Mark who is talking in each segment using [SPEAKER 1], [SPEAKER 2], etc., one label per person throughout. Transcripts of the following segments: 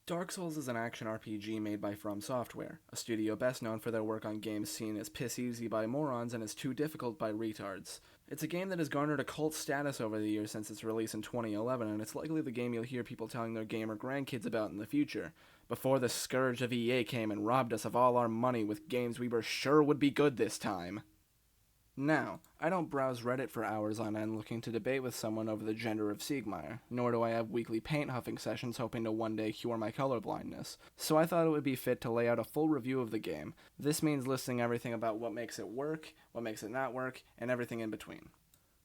[SPEAKER 1] Dark Souls is an action RPG made by From Software, a studio best known for their work on games seen as piss easy by morons and as too difficult by retards. It's a game that has garnered a cult status over the years since its release in 2011, and it's likely the game you'll hear people telling their gamer grandkids about in the future, before the scourge of EA came and robbed us of all our money with games we were sure would be good this time. Now, I don't browse Reddit for hours on end looking to debate with someone over the gender of Siegmeyer, nor do I have weekly paint huffing sessions hoping to one day cure my colorblindness, so I thought it would be fit to lay out a full review of the game. This means listing everything about what makes it work, what makes it not work, and everything in between.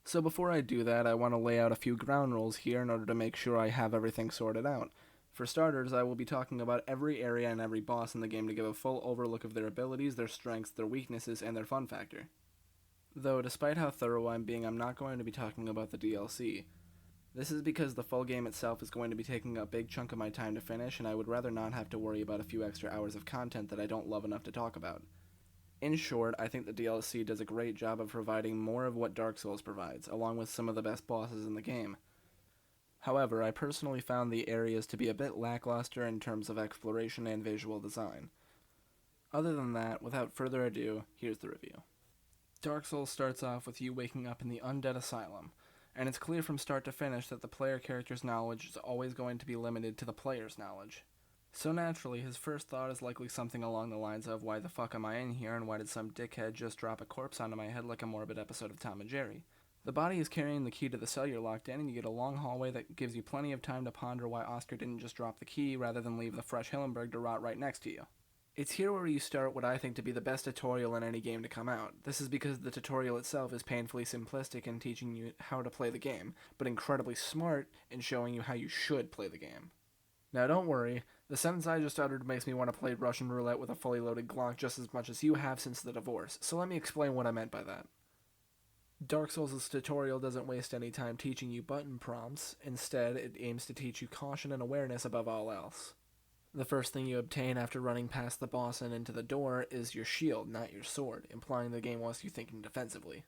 [SPEAKER 1] So before I do that, I want to lay out a few ground rules here in order to make sure I have everything sorted out. For starters, I will be talking about every area and every boss in the game to give a full overlook of their abilities, their strengths, their weaknesses, and their fun factor. Though, despite how thorough I'm being, I'm not going to be talking about the DLC. This is because the full game itself is going to be taking a big chunk of my time to finish, and I would rather not have to worry about a few extra hours of content that I don't love enough to talk about. In short, I think the DLC does a great job of providing more of what Dark Souls provides, along with some of the best bosses in the game. However, I personally found the areas to be a bit lackluster in terms of exploration and visual design. Other than that, without further ado, here's the review. Dark Souls starts off with you waking up in the Undead Asylum, and it's clear from start to finish that the player character's knowledge is always going to be limited to the player's knowledge. So naturally, his first thought is likely something along the lines of, why the fuck am I in here, and why did some dickhead just drop a corpse onto my head like a morbid episode of Tom and Jerry? The body is carrying the key to the cell you're locked in, and you get a long hallway that gives you plenty of time to ponder why Oscar didn't just drop the key rather than leave the fresh Hillenberg to rot right next to you. It's here where you start what I think to be the best tutorial in any game to come out. This is because the tutorial itself is painfully simplistic in teaching you how to play the game, but incredibly smart in showing you how you should play the game. Now don't worry, the sentence I just uttered makes me want to play Russian roulette with a fully loaded Glock just as much as you have since the divorce, so let me explain what I meant by that. Dark Souls' tutorial doesn't waste any time teaching you button prompts, instead it aims to teach you caution and awareness above all else. The first thing you obtain after running past the boss and into the door is your shield, not your sword, implying the game wants you thinking defensively.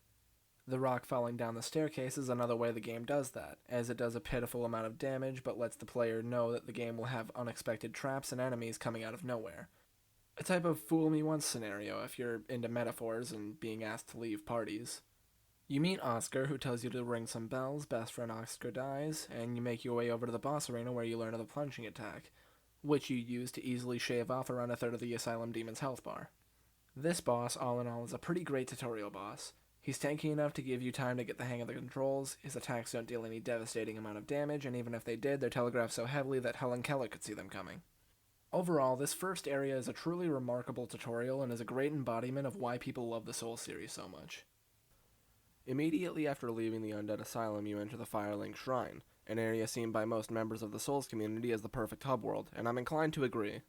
[SPEAKER 1] The rock falling down the staircase is another way the game does that, as it does a pitiful amount of damage but lets the player know that the game will have unexpected traps and enemies coming out of nowhere. A type of fool me once scenario if you're into metaphors and being asked to leave parties. You meet Oscar, who tells you to ring some bells, best friend Oscar dies, and you make your way over to the boss arena where you learn of the plunging attack, which you use to easily shave off around a third of the Asylum Demon's health bar. This boss, all in all, is a pretty great tutorial boss. He's tanky enough to give you time to get the hang of the controls, his attacks don't deal any devastating amount of damage, and even if they did, they're telegraphed so heavily that Helen Keller could see them coming. Overall, this first area is a truly remarkable tutorial and is a great embodiment of why people love the Souls series so much. Immediately after leaving the Undead Asylum, you enter the Firelink Shrine, an area seen by most members of the Souls community as the perfect hub world, and I'm inclined to agree.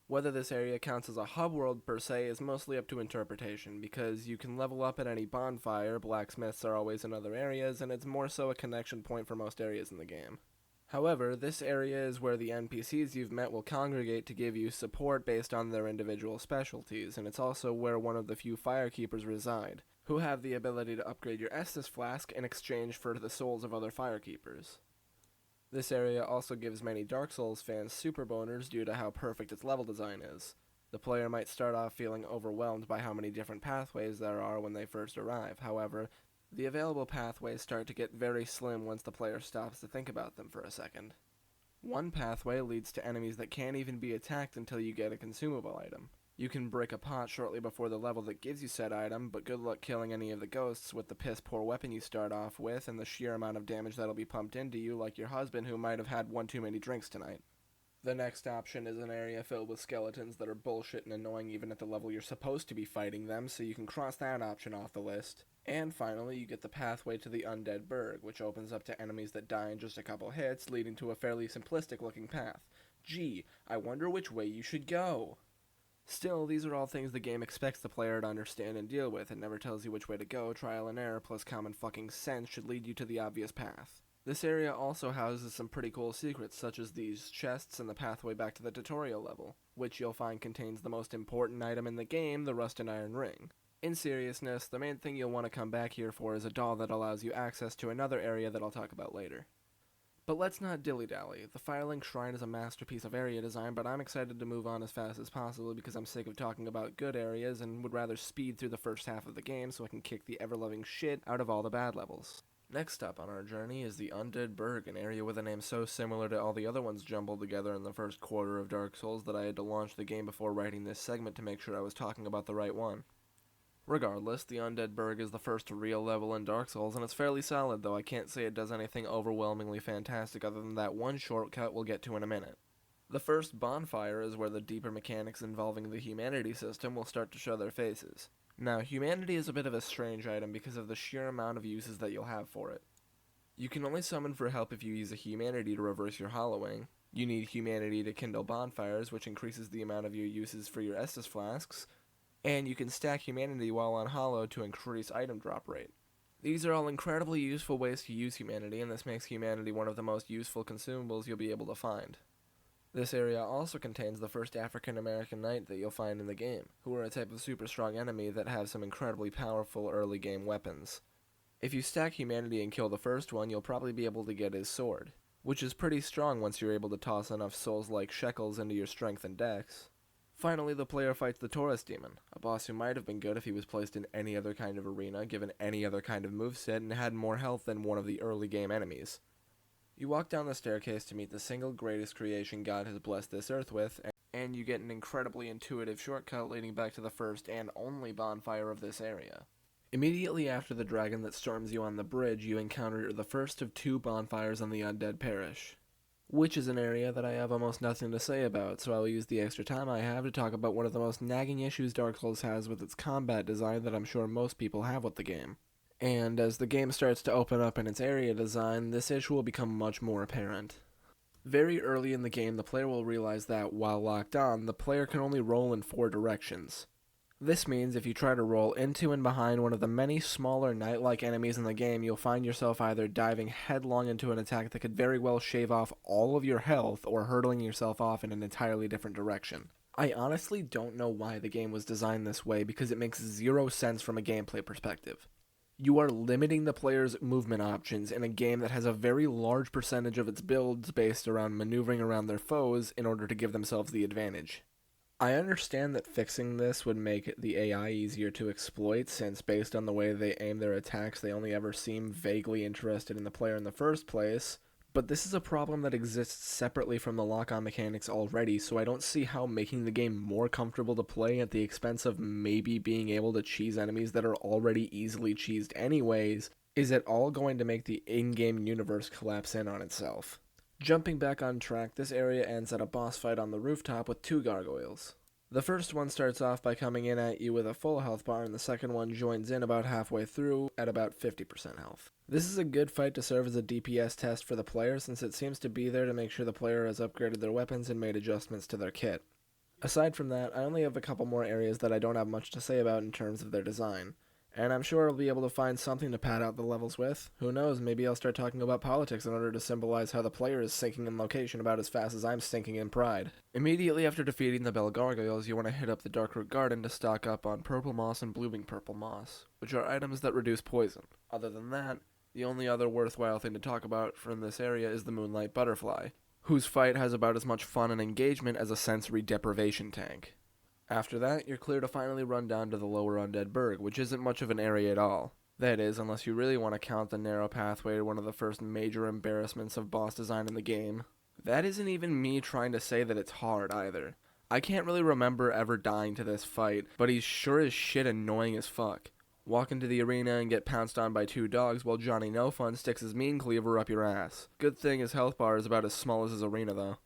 [SPEAKER 1] Whether this area counts as a hub world per se is mostly up to interpretation, because you can level up at any bonfire, blacksmiths are always in other areas, and it's more so a connection point for most areas in the game. However, this area is where the NPCs you've met will congregate to give you support based on their individual specialties, and it's also where one of the few firekeepers reside, who have the ability to upgrade your Estus flask in exchange for the souls of other firekeepers. This area also gives many Dark Souls fans super boners due to how perfect its level design is. The player might start off feeling overwhelmed by how many different pathways there are when they first arrive. However, the available pathways start to get very slim once the player stops to think about them for a second. One pathway leads to enemies that can't even be attacked until you get a consumable item. You can break a pot shortly before the level that gives you said item, but good luck killing any of the ghosts with the piss poor weapon you start off with and the sheer amount of damage that'll be pumped into you, like your husband who might have had one too many drinks tonight. The next option is an area filled with skeletons that are bullshit and annoying even at the level you're supposed to be fighting them, so you can cross that option off the list. And finally, you get the pathway to the Undead Burg, which opens up to enemies that die in just a couple hits, leading to a fairly simplistic looking path. Gee, I wonder which way you should go. Still, these are all things the game expects the player to understand and deal with. It never tells you which way to go. Trial and error plus common fucking sense should lead you to the obvious path. This area also houses some pretty cool secrets, such as these chests and the pathway back to the tutorial level, which you'll find contains the most important item in the game, the Rust and Iron Ring. In seriousness, the main thing you'll want to come back here for is a doll that allows you access to another area that I'll talk about later. But let's not dilly-dally. The Firelink Shrine is a masterpiece of area design, but I'm excited to move on as fast as possible because I'm sick of talking about good areas and would rather speed through the first half of the game so I can kick the ever-loving shit out of all the bad levels. Next up on our journey is the Undead Burg, an area with a name so similar to all the other ones jumbled together in the first quarter of Dark Souls that I had to launch the game before writing this segment to make sure I was talking about the right one. Regardless, the Undead Burg is the first real level in Dark Souls, and it's fairly solid, though I can't say it does anything overwhelmingly fantastic other than that one shortcut we'll get to in a minute. The first bonfire is where the deeper mechanics involving the humanity system will start to show their faces. Now, humanity is a bit of a strange item because of the sheer amount of uses that you'll have for it. You can only summon for help if you use a humanity to reverse your hollowing. You need humanity to kindle bonfires, which increases the amount of your uses for your Estus flasks. And you can stack humanity while on hollow to increase item drop rate. These are all incredibly useful ways to use humanity, and this makes humanity one of the most useful consumables you'll be able to find. This area also contains the first African American knight that you'll find in the game, who are a type of super strong enemy that have some incredibly powerful early game weapons. If you stack humanity and kill the first one, you'll probably be able to get his sword, which is pretty strong once you're able to toss enough souls-like shekels into your strength and dex. Finally, the player fights the Taurus Demon, a boss who might have been good if he was placed in any other kind of arena, given any other kind of moveset, and had more health than one of the early game enemies. You walk down the staircase to meet the single greatest creation God has blessed this earth with, and you get an incredibly intuitive shortcut leading back to the first and only bonfire of this area. Immediately after the dragon that storms you on the bridge, you encounter the first of two bonfires on the Undead Parish, which is an area that I have almost nothing to say about, so I will use the extra time I have to talk about one of the most nagging issues Dark Souls has with its combat design that I'm sure most people have with the game. And as the game starts to open up in its area design, this issue will become much more apparent. Very early in the game, the player will realize that, while locked on, the player can only roll in 4 directions. This means if you try to roll into and behind one of the many smaller knight-like enemies in the game, you'll find yourself either diving headlong into an attack that could very well shave off all of your health, or hurtling yourself off in an entirely different direction. I honestly don't know why the game was designed this way, because it makes zero sense from a gameplay perspective. You are limiting the player's movement options in a game that has a very large percentage of its builds based around maneuvering around their foes in order to give themselves the advantage. I understand that fixing this would make the AI easier to exploit, since based on the way they aim their attacks, they only ever seem vaguely interested in the player in the first place, but this is a problem that exists separately from the lock-on mechanics already, so I don't see how making the game more comfortable to play at the expense of maybe being able to cheese enemies that are already easily cheesed anyways is at all going to make the in-game universe collapse in on itself. Jumping back on track, this area ends at a boss fight on the rooftop with 2 gargoyles. The first one starts off by coming in at you with a full health bar, and the second one joins in about halfway through at about 50% health. This is a good fight to serve as a DPS test for the player, since it seems to be there to make sure the player has upgraded their weapons and made adjustments to their kit. Aside from that, I only have a couple more areas that I don't have much to say about in terms of their design. And I'm sure I'll be able to find something to pad out the levels with. Who knows, maybe I'll start talking about politics in order to symbolize how the player is sinking in location about as fast as I'm sinking in pride. Immediately after defeating the Bell Gargoyles, you want to hit up the Darkroot Garden to stock up on Purple Moss and Blooming Purple Moss, which are items that reduce poison. Other than that, the only other worthwhile thing to talk about from this area is the Moonlight Butterfly, whose fight has about as much fun and engagement as a sensory deprivation tank. After that, you're clear to finally run down to the lower Undead Burg, which isn't much of an area at all. That is, unless you really want to count the narrow pathway to one of the first major embarrassments of boss design in the game. That isn't even me trying to say that it's hard either. I can't really remember ever dying to this fight, but he's sure as shit annoying as fuck. Walk into the arena and get pounced on by 2 dogs while Johnny No Fun sticks his mean cleaver up your ass. Good thing his health bar is about as small as his arena though.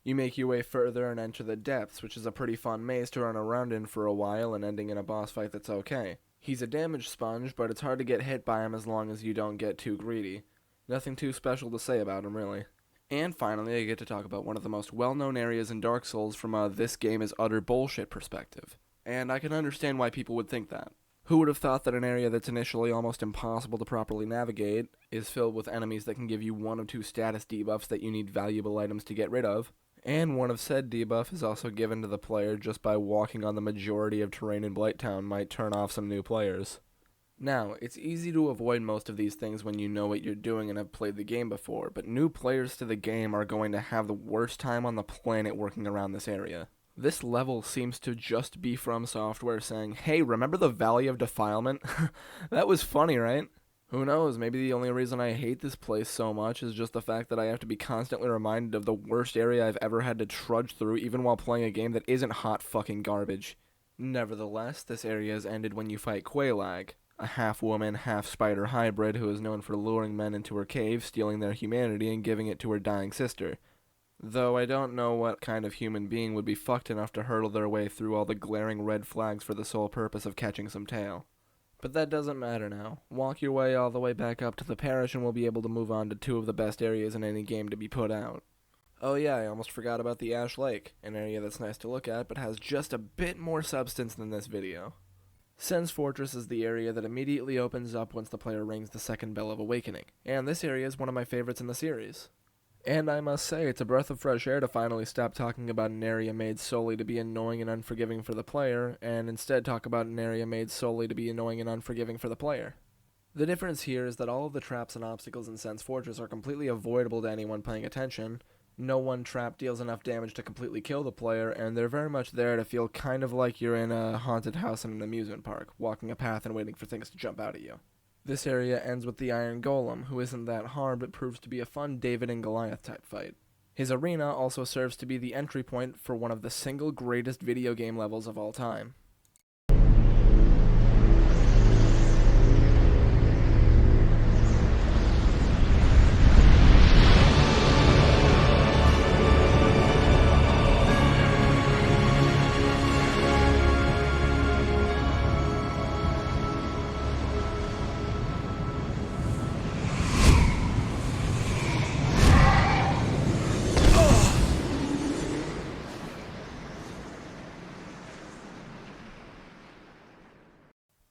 [SPEAKER 1] You make your way further and enter the depths, which is a pretty fun maze to run around in for a while and ending in a boss fight that's okay. He's a damage sponge, but it's hard to get hit by him as long as you don't get too greedy. Nothing too special to say about him, really. And finally, I get to talk about one of the most well-known areas in Dark Souls from a this game is utter bullshit perspective. And I can understand why people would think that. Who would have thought that an area that's initially almost impossible to properly navigate is filled with enemies that can give you 1 of 2 status debuffs that you need valuable items to get rid of? And one of said debuff is also given to the player just by walking on the majority of terrain in Blighttown might turn off some new players. Now, it's easy to avoid most of these things when you know what you're doing and have played the game before, but new players to the game are going to have the worst time on the planet working around this area. This level seems to just be From Software saying, hey, remember the Valley of Defilement? That was funny, right? Who knows, maybe the only reason I hate this place so much is just the fact that I have to be constantly reminded of the worst area I've ever had to trudge through even while playing a game that isn't hot fucking garbage. Nevertheless, this area is ended when you fight Quelaag, a half-woman, half-spider hybrid who is known for luring men into her cave, stealing their humanity, and giving it to her dying sister. Though I don't know what kind of human being would be fucked enough to hurdle their way through all the glaring red flags for the sole purpose of catching some tail. But that doesn't matter now. Walk your way all the way back up to the parish and we'll be able to move on to two of the best areas in any game to be put out. Oh yeah, I almost forgot about the Ash Lake, an area that's nice to look at but has just a bit more substance than this video. Sen's Fortress is the area that immediately opens up once the player rings the second bell of awakening, and this area is one of my favorites in the series. And I must say, it's a breath of fresh air to finally stop talking about an area made solely to be annoying and unforgiving for the player, and instead talk about an area made solely to be annoying and unforgiving for the player. The difference here is that all of the traps and obstacles in Sen's Fortress are completely avoidable to anyone paying attention. No one trap deals enough damage to completely kill the player, and they're very much there to feel kind of like you're in a haunted house in an amusement park, walking a path and waiting for things to jump out at you. This area ends with the Iron Golem, who isn't that hard but proves to be a fun David and Goliath type fight. His arena also serves to be the entry point for one of the single greatest video game levels of all time.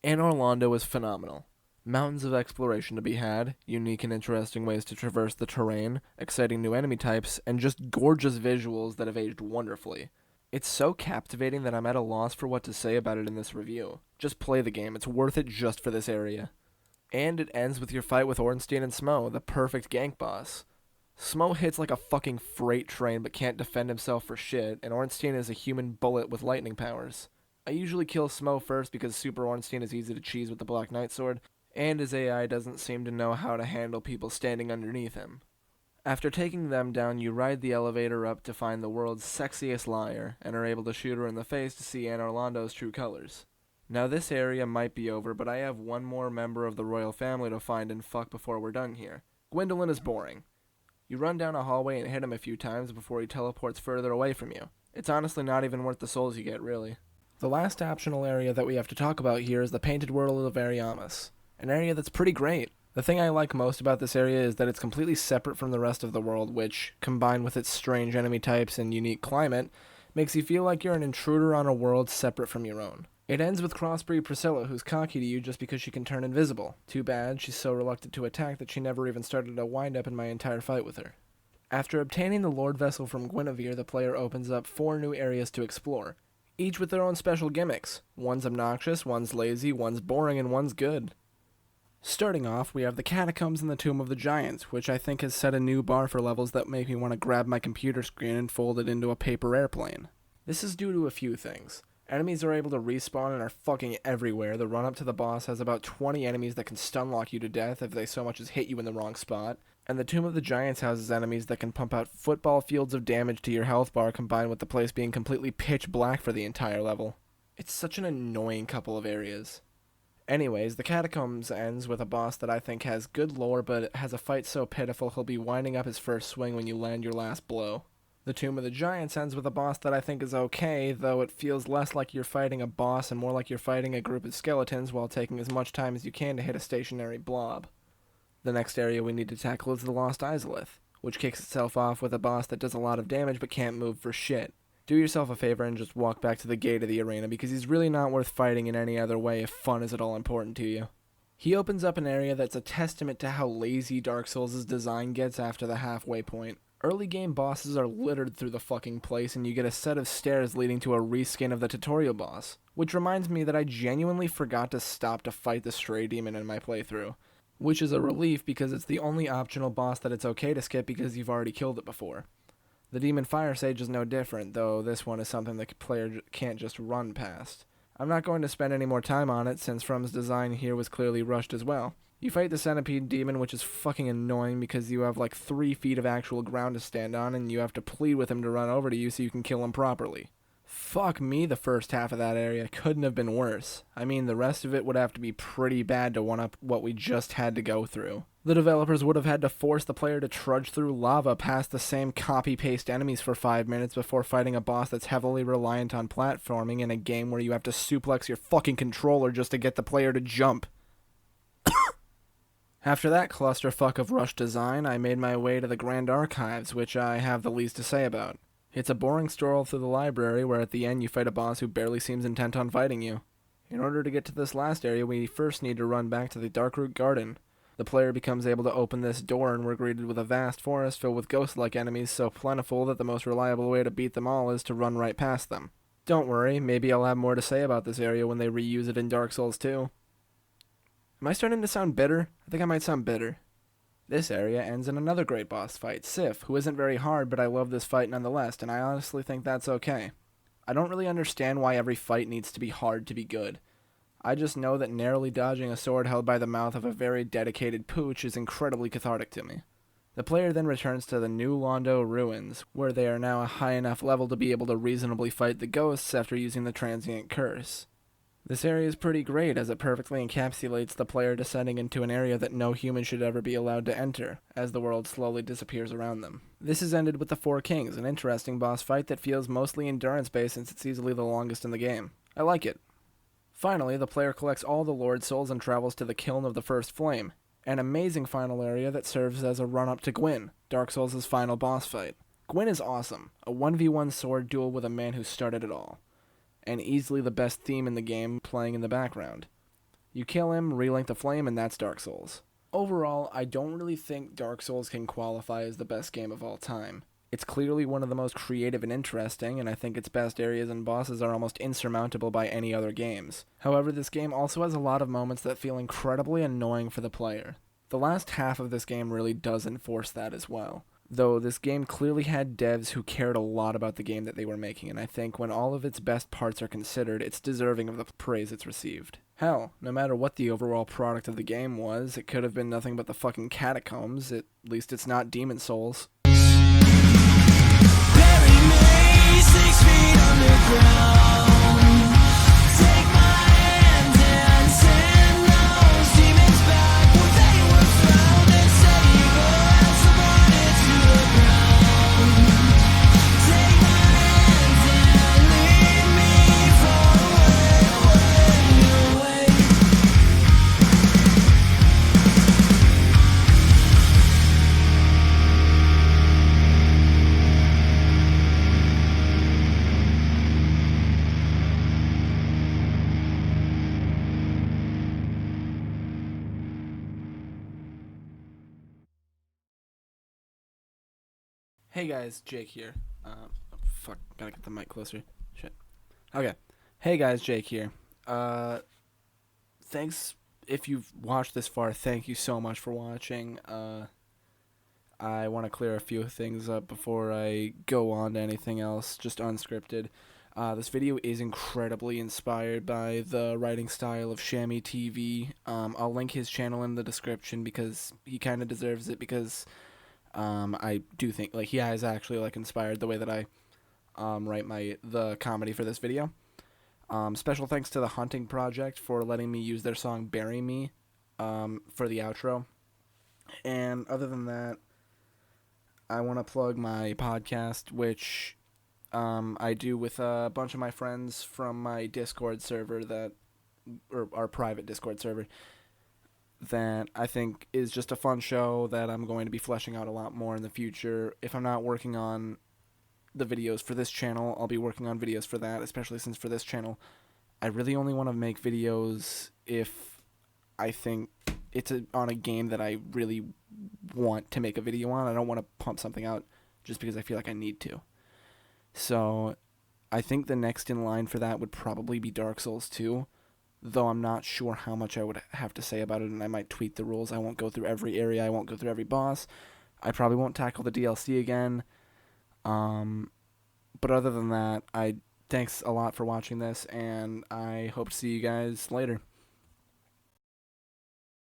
[SPEAKER 1] Anor Londo is phenomenal. Mountains of exploration to be had, unique and interesting ways to traverse the terrain, exciting new enemy types, and just gorgeous visuals that have aged wonderfully. It's so captivating that I'm at a loss for what to say about it in this review. Just play the game, it's worth it just for this area. And it ends with your fight with Ornstein and Smo, the perfect gank boss. Smo hits like a fucking freight train but can't defend himself for shit, and Ornstein is a human bullet with lightning powers. I usually kill Smo first because Super Ornstein is easy to cheese with the Black Knight sword, and his AI doesn't seem to know how to handle people standing underneath him. After taking them down, you ride the elevator up to find the world's sexiest liar, and are able to shoot her in the face to see Anor Londo's true colors. Now this area might be over, but I have one more member of the royal family to find and fuck before we're done here. Gwendolyn is boring. You run down a hallway and hit him a few times before he teleports further away from you. It's honestly not even worth the souls you get, really. The last optional area that we have to talk about here is the Painted World of Ariamis, an area that's pretty great. The thing I like most about this area is that it's completely separate from the rest of the world, which, combined with its strange enemy types and unique climate, makes you feel like you're an intruder on a world separate from your own. It ends with Crossbreed Priscilla, who's cocky to you just because she can turn invisible. Too bad, she's so reluctant to attack that she never even started a wind-up in my entire fight with her. After obtaining the Lord Vessel from Guinevere, the player opens up 4 new areas to explore, each with their own special gimmicks. One's obnoxious, one's lazy, one's boring, and one's good. Starting off, we have the Catacombs and the Tomb of the Giants, which I think has set a new bar for levels that make me want to grab my computer screen and fold it into a paper airplane. This is due to a few things. Enemies are able to respawn and are fucking everywhere. The run-up to the boss has about 20 enemies that can stun-lock you to death if they so much as hit you in the wrong spot. And the Tomb of the Giants houses enemies that can pump out football fields of damage to your health bar, combined with the place being completely pitch black for the entire level. It's such an annoying couple of areas. Anyways, the Catacombs ends with a boss that I think has good lore, but has a fight so pitiful he'll be winding up his first swing when you land your last blow. The Tomb of the Giants ends with a boss that I think is okay, though it feels less like you're fighting a boss and more like you're fighting a group of skeletons while taking as much time as you can to hit a stationary blob. The next area we need to tackle is the Lost Izalith, which kicks itself off with a boss that does a lot of damage but can't move for shit. Do yourself a favor and just walk back to the gate of the arena because he's really not worth fighting in any other way if fun is at all important to you. He opens up an area that's a testament to how lazy Dark Souls' design gets after the halfway point. Early game bosses are littered through the fucking place, and you get a set of stairs leading to a reskin of the tutorial boss. Which reminds me that I genuinely forgot to stop to fight the stray demon in my playthrough. Which is a relief because it's the only optional boss that it's okay to skip because you've already killed it before. The Demon Fire Sage is no different, though this one is something the player can't just run past. I'm not going to spend any more time on it, since From's design here was clearly rushed as well. You fight the Centipede Demon, which is fucking annoying because you have like 3 feet of actual ground to stand on, and you have to plead with him to run over to you so you can kill him properly. Fuck me, the first half of that area couldn't have been worse. I mean, the rest of it would have to be pretty bad to one-up what we just had to go through. The developers would have had to force the player to trudge through lava past the same copy-paste enemies for 5 minutes before fighting a boss that's heavily reliant on platforming in a game where you have to suplex your fucking controller just to get the player to jump. After that clusterfuck of rushed design, I made my way to the Grand Archives, which I have the least to say about. It's a boring stroll through the library where at the end you fight a boss who barely seems intent on fighting you. In order to get to this last area, we first need to run back to the Darkroot Garden. The player becomes able to open this door, and we're greeted with a vast forest filled with ghost-like enemies so plentiful that the most reliable way to beat them all is to run right past them. Don't worry, maybe I'll have more to say about this area when they reuse it in Dark Souls 2. Am I starting to sound bitter? I think I might sound bitter. This area ends in another great boss fight, Sif, who isn't very hard, but I love this fight nonetheless, and I honestly think that's okay. I don't really understand why every fight needs to be hard to be good. I just know that narrowly dodging a sword held by the mouth of a very dedicated pooch is incredibly cathartic to me. The player then returns to the New Londo Ruins, where they are now a high enough level to be able to reasonably fight the ghosts after using the transient curse. This area is pretty great as it perfectly encapsulates the player descending into an area that no human should ever be allowed to enter, as the world slowly disappears around them. This is ended with the Four Kings, an interesting boss fight that feels mostly endurance-based since it's easily the longest in the game. I like it. Finally, the player collects all the Lord Souls and travels to the Kiln of the First Flame, an amazing final area that serves as a run-up to Gwyn, Dark Souls' final boss fight. Gwyn is awesome, a 1v1 sword duel with a man who started it all, and easily the best theme in the game playing in the background. You kill him, relight the flame, and that's Dark Souls. Overall, I don't really think Dark Souls can qualify as the best game of all time. It's clearly one of the most creative and interesting, and I think its best areas and bosses are almost insurmountable by any other games. However, this game also has a lot of moments that feel incredibly annoying for the player. The last half of this game really does enforce that as well. Though this game clearly had devs who cared a lot about the game that they were making, and I think when all of its best parts are considered, it's deserving of the praise it's received. Hell, no matter what the overall product of the game was, it could have been nothing but the fucking catacombs. At least it's not Demon Souls.
[SPEAKER 2] Bury me 6 feet underground. Take my hand and send those demons back where they were found, and save us subordinate to the ground. Take my hand and lead me far away, away, away.
[SPEAKER 1] Hey guys, Jake here. Fuck, gotta get the mic closer. Shit. Okay. Hey guys, Jake here. Thanks if you've watched this far. Thank you so much for watching. I want to clear a few things up before I go on to anything else, just unscripted. This video is incredibly inspired by the writing style of Shammy TV. I'll link his channel in the description because he kind of deserves it, because I do think he has actually inspired the way that I write the comedy for this video. Special thanks to the Hunting Project for letting me use their song "Bury Me" for the outro. And other than that, I want to plug my podcast, which I do with a bunch of my friends from my Discord server, or our private Discord server, that I think is just a fun show that I'm going to be fleshing out a lot more in the future. If I'm not working on the videos for this channel, I'll be working on videos for that, especially since for this channel, I really only want to make videos if I think it's on a game that I really want to make a video on. I don't want to pump something out just because I feel like I need to. So I think the next in line for that would probably be Dark Souls 2, though I'm not sure how much I would have to say about it, and I might tweak the rules. I won't go through every area, I won't go through every boss. I probably won't tackle the DLC again. But other than that, thanks a lot for watching this, and I hope to see you guys later.